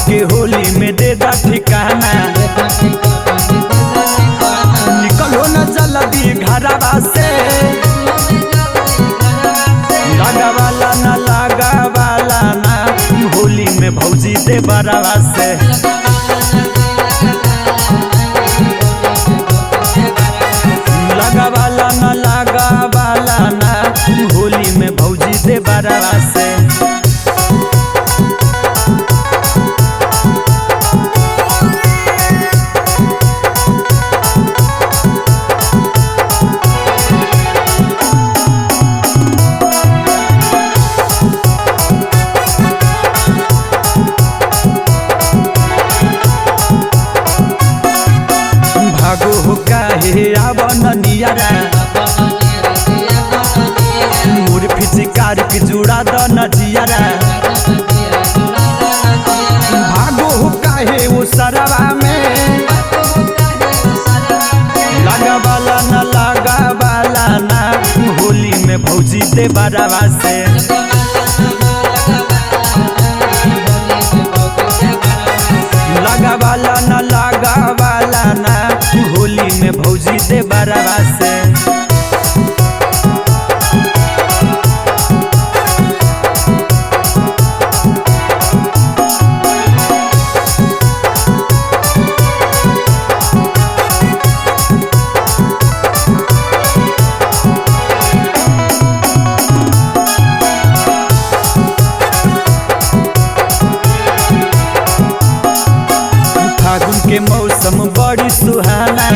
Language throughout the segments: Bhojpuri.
हमके होली में दे दा ठिकाना, निकलो न जल्दी घरवा से, लगा वाला न लगा वाला ना, होली में भौजी दे बरवा से। लगा वाला न लगा वाला ना, होली में भौजी दे बरवा से। भागो हो काहे आवन नियरा, मोर फिचकार के जुड़ा द नजियरा। भागो हो काहे वो सरवा में, लगा वाला न लगा वाला ना, होली में भौजी दे बरवा से। लगा वाला न लगा वाला ना, होली में भौजी दे बरवा से। फागुन के मौसम बड़ी सुहाना,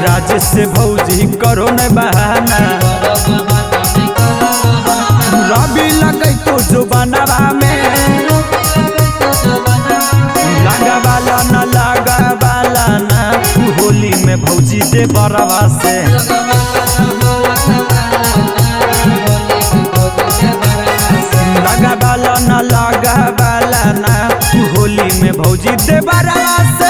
राजेश से भौजी करो न बहाना। रवि लगे तो जो बनवा में, लगा वाला न लगा वाला ना, होली में भौजी दे बरवा से। लगा वाला न लगा वाला ना, होली में भौजी दे बरवा से।